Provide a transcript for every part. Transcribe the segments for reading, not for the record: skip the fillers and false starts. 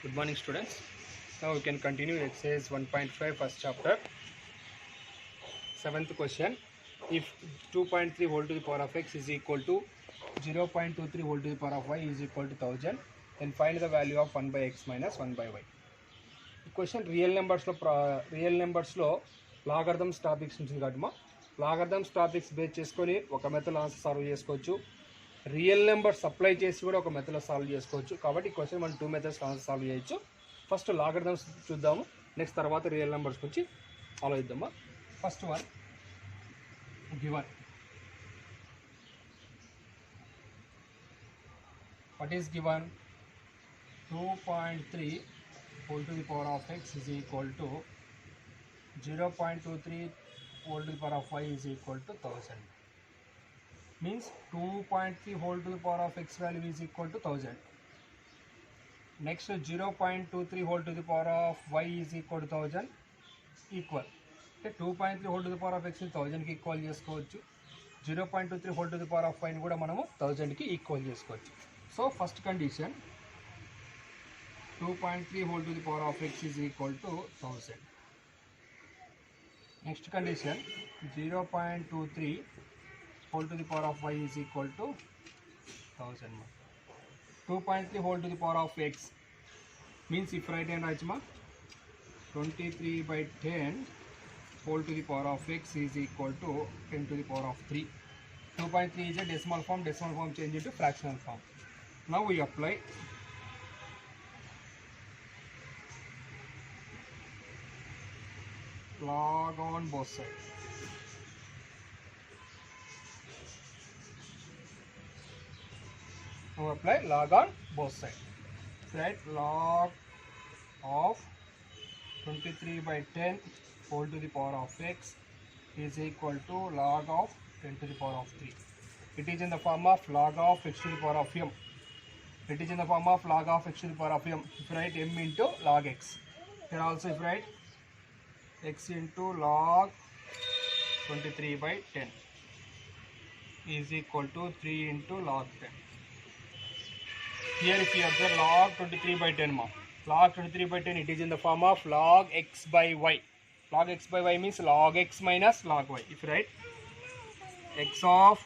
Good morning, students. Now we can continue exercise 1.5 first chapter. Seventh question. If 2.3 whole to the power of x is equal to 0.23 whole to the power of y is equal to 1000, then find the value of 1 by x minus 1 by y. The question real numbers లో logarithms topics నుంచి కాదమ్మా. Logarithms topics base చేసుకొని ఒక method answer solve చేసుకోవచ్చు. Real numbers apply చేసి కూడా ఒక మెథడ్లో సాల్వ్ చేసుకోవచ్చు. కాబట్టి ఈ క్వశ్చన్ మనం 2 మెథడ్స్ ఆన్సర్ సాల్వ్ చేయొచ్చు. ఫస్ట్ లాగరిథమ్స్ చూద్దాము, నెక్స్ట్ తర్వాత రియల్ నెంబర్స్ గురించి ఆలోచిద్దామా. First one given. What is given? 2.3 whole to the power of x is equal to 0.23 whole to the power of y is equal to 1000. Means 2.3 whole to the power of x value is equal to 1000. Next 0.23 whole to the power of y is equal to 1000 equal. 2.3 whole to the power of x ని 1000 కి equal చేసుకోవచ్చు. 0.23 whole to the power of y ని కూడా మనము 1000 కి equal చేసుకోవచ్చు. So first condition 2.3 whole to the power of x is equal to 1000. Next condition 0.23 whole to the power of y is equal to 1000. 2.3 whole to the power of x means if right hand rachma 23 by 10 whole to the power of x is equal to 10 to the power of 3. 2.3 is a decimal form change into fractional form. Now we apply log on both sides. Now apply log on both sides. Right, log of 23 by 10 whole to the power of x is equal to log of 10 to the power of 3. It is in the form of log of x to the power of m. It is in the form of log of x to the power of m. If you write m into log x. Here also if you write x into log 23 by 10 is equal to 3 into log 10. Here if you observe log 23 by 10 ma, log 23 by 10 it is in the form of log x by y. Log x by y means log x minus log y. If you write x of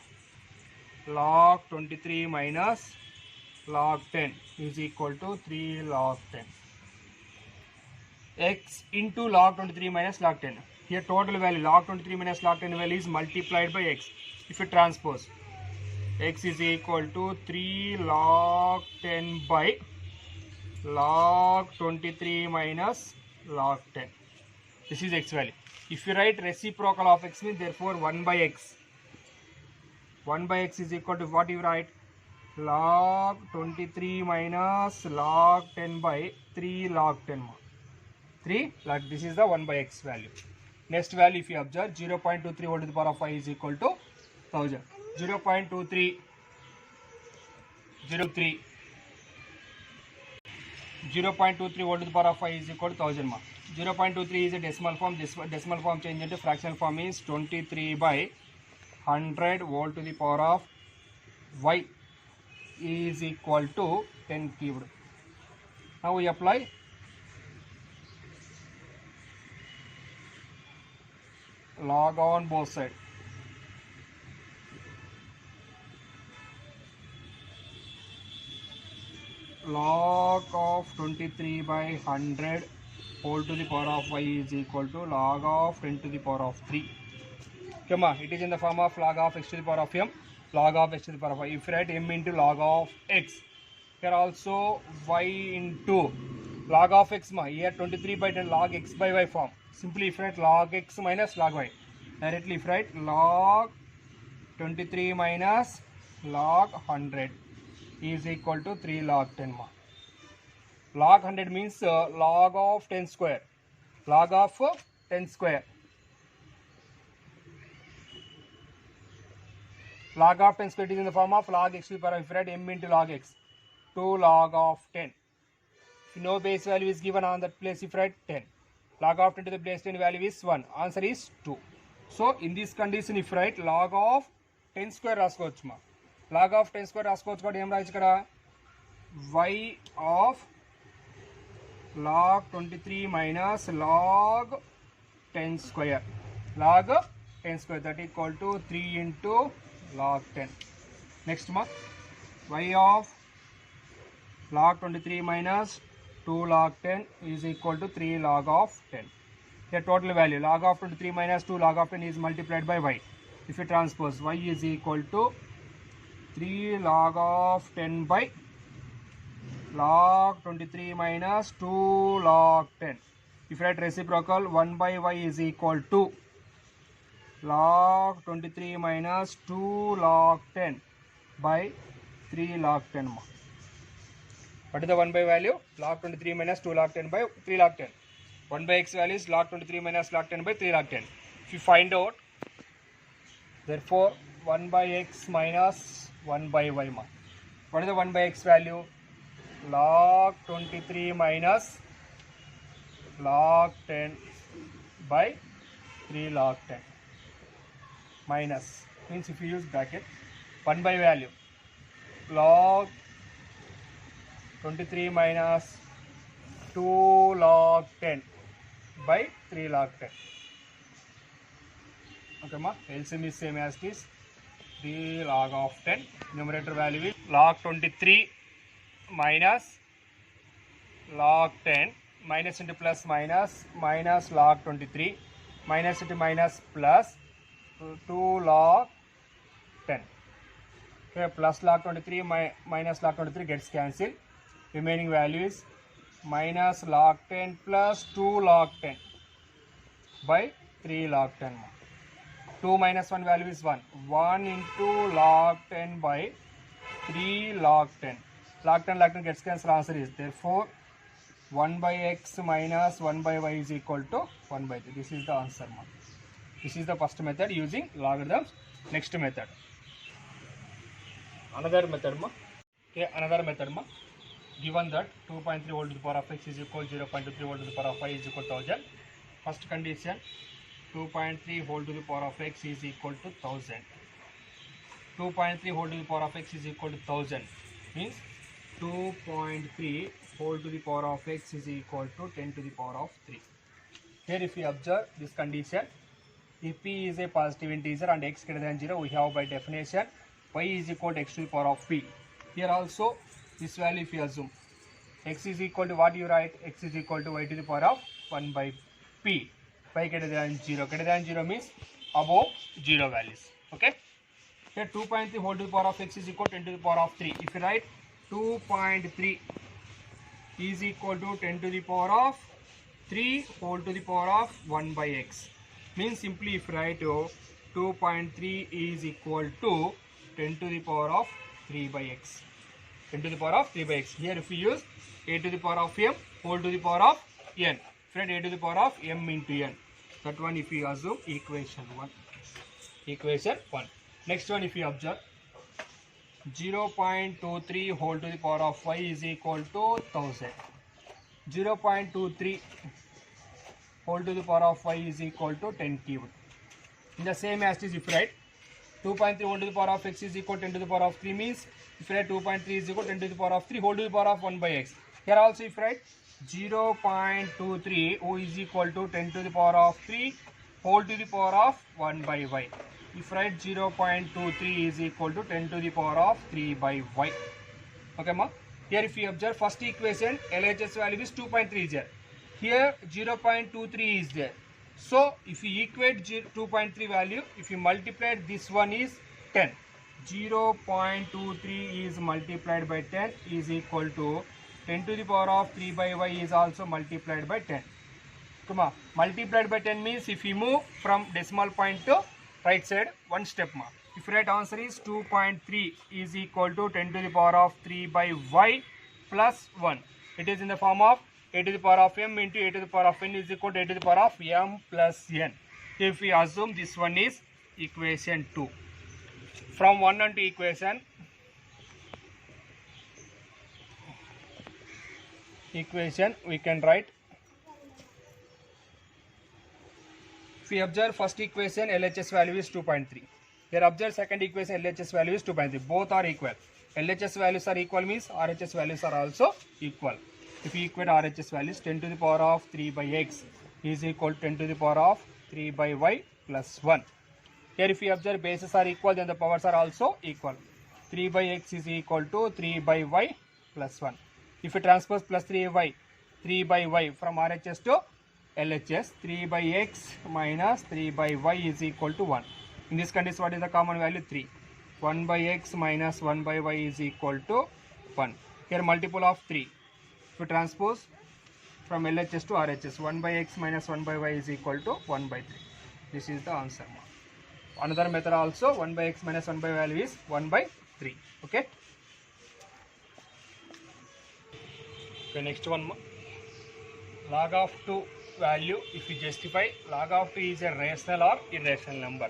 log 23 minus log 10 is equal to 3 log 10. X into log 23 minus log 10. Here total value log 23 minus log 10 value is multiplied by x. If you transpose, x is equal to 3 log 10 by log 23 minus log 10. This is x value. If you write reciprocal of x means therefore 1 by x. 1 by x is equal to what you write? Log 23 minus log 10 by 3 log 10 more. 3 like this is the 1 by x value. Next value if you observe 0.23 whole to the power of y is equal to 1000. 0.23 0.23 whole to the power of y is equal to 1000 ma. 0.23 is a decimal form. This decimal form change into fractional form is 23 by 100 whole to the power of y is equal to 10 cubed. Now we apply log on both sides. Log of 23 by 100 whole to the power of y is equal to log of 10 to the power of 3. Come on, it is in the form of log of x to the power of m, log of x to the power of y. If you write m into log of x, here also y into log of x ma. Here 23 by 10 log x by y form. Simply if you write log x minus log y. Directly if you write log 23 minus log 100 is equal to 3 log 10 ma. Log 100 means log of 10 square. Log of 10 square. Log of 10 square is in the form of log x to the power of, if you write m into log x, 2 log of 10. If no base value is given on that place, if you write 10. Log of 10 to the base 10 value is 1. Answer is 2. So in this condition if you write log of 10 square రాసుకోవచ్చు మా. log of 10 square రాసుకోవచ్చు కాబట్టి ఏం రాయొచ్చు ఇక్కడ y of log 23 minus log 10 square. Log 10 square, that equal to 3 into log 10. Next mark, y of log 23 minus 2 log 10 is equal to 3 log of 10. The total value log of 23 minus 2 log of 10 is multiplied by y. If you transpose, y is equal to 3 log of 10 by log 23 minus 2 log 10. If you write reciprocal, 1 by y is equal to log 23 minus 2 log 10 by 3 log 10. What is the 1 by value? Log 23 minus 2 log 10 by 3 log 10. 1 by x value is log 23 minus log 10 by 3 log 10. If you find out, therefore 1 by x minus 1 by y. What is the 1 by x value? Log 23 minus log 10 by 3 log 10. Minus means if you use bracket, 1 by value log 23 minus 2 log 10 by 3 log 10. Okay ma, LCM is same as this, 3 log of 10. Numerator value is log 23 minus log 10, minus into plus minus, minus log 23, minus into minus plus 2 log 10. Okay, plus log 23 minus log 23 gets cancelled. Remaining value is minus log 10 plus 2 log 10 by 3 log 10. 2 minus 1 value is 1. 1 into log 10 by 3 log 10. Log 10 gets cancelled. Answer is therefore 1 by x minus 1 by y is equal to 1 by 3. This is the answer. This is the first method using logarithms. Next method. Another method. Okay, another method. Given that 2.3 volt to the power of x is equal to 0.23 volt to the power of y is equal to 1000. First condition, 2.3 volt to the power of x is equal to 1000. 2.3 volt to the power of x is equal to 1000 means 2.3 volt to the power of x is equal to 10 to the power of 3. Here if we observe this condition, if p is a positive integer and x greater than 0, we have by definition y is equal to x to the power of p. Here also this value if you assume x is equal to what you write, x is equal to y to the power of 1 by p. Y greater than 0. Greater than 0 means above 0 values. Okay. Here 2.3 whole to the power of x is equal to 10 to the power of 3. If you write 2.3 is equal to 10 to the power of 3 whole to the power of 1 by x. Means simply if you write 2.3 is equal to 10 to the power of 3 by x. 10 to the power of 3 by x. Here if we use a to the power of m whole to the power of n. Friend, a to the power of m into n. That one if we assume equation 1. Equation 1. Next one if we observe 0.23 whole to the power of y is equal to 1000. 0.23 whole to the power of y is equal to 10 cubed. In the same as this if you write 2.3 whole to the power of x is equal to 10 to the power of 3 means if you write 2.3 is equal to 10 to the power of 3 whole to the power of 1 by x. Here also if you write 0.23 o is equal to 10 to the power of 3 whole to the power of 1 by y. If write 0.23 is equal to 10 to the power of 3 by y. Okay ma. Here if you observe first equation LHS value is 2.3 is there. Here 0.23 is there. So if you equate 2.3 value, if you multiply this one is 10. 0.23 is multiplied by 10 is equal to 10 to the power of 3 by y is also multiplied by 10. Come on. Multiplied by 10 means if you move from decimal point to right side one step more. If right answer is 2.3 is equal to 10 to the power of 3 by y plus 1. It is in the form of a to the power of m into a to the power of n is equal to a to the power of m plus n. If we assume this one is equation 2. From 1 and 2 equation we can write. If we observe first equation LHS value is 2.3. Here observe second equation LHS value is 2.3. Both are equal. LHS values are equal means RHS values are also equal. if you equate RHS values, 10 to the power of 3 by x is equal to 10 to the power of 3 by y plus 1. Here if you observe bases are equal, then the powers are also equal. 3 by x is equal to 3 by y plus 1. If you transpose plus 3 by y from RHS to LHS, 3 by x minus 3 by y is equal to 1. In this condition, what is the common value? 3. 1 by x minus 1 by y is equal to 1. Here multiple of 3. If you transpose from LHS to RHS, 1 by x minus 1 by y is equal to 1 by 3. This is the answer. Another method also, 1 by x minus 1 by value is 1 by 3. Okay. Okay, next one. Log of 2 value, if you justify, log of 2 is a rational or irrational number.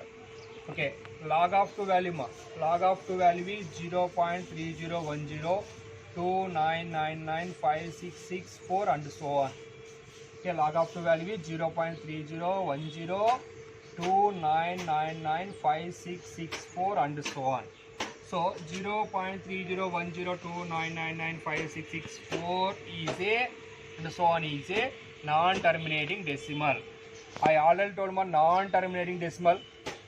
Okay, log of 2 value log of 2 value is 0.301029995664 and so on. Okay, log of 2 value is 0.301029995664 and so on. So 0.301029995664 is a and so on is a non-terminating decimal. I already told my non-terminating decimal.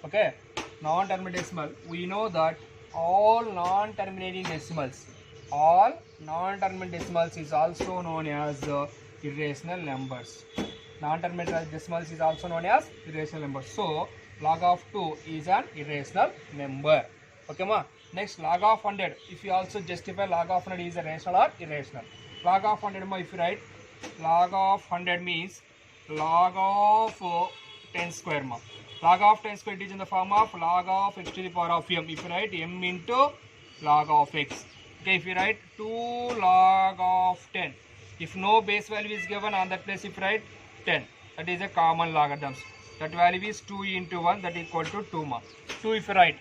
Okay, non-terminating decimal. We know that all non-terminating decimals is also known as irrational numbers. Non-terminating decimals is also known as irrational numbers. So log of 2 is an irrational number. Okay, ma. Next, log of 100. If you also justify log of 100 is a rational or irrational. Log of 100, ma, if you write log of 100 means log of 10 square, ma. Log of 10 square is in the form of log of x to the power of m. If you write m into log of x. Okay, if you write 2 log of 10. If no base value is given, on that place if you write 10. That is a common logarithms. That value is 2 into 1, that equal to 2, ma. 2 if you write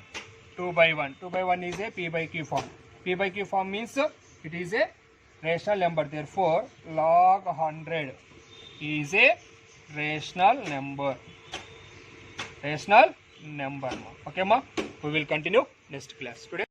2 by 1. 2 by 1 is a p by q form. P by q form means it is a rational number. Therefore, log 100 is a rational number. Rational number. Okay, ma. We will continue next class today.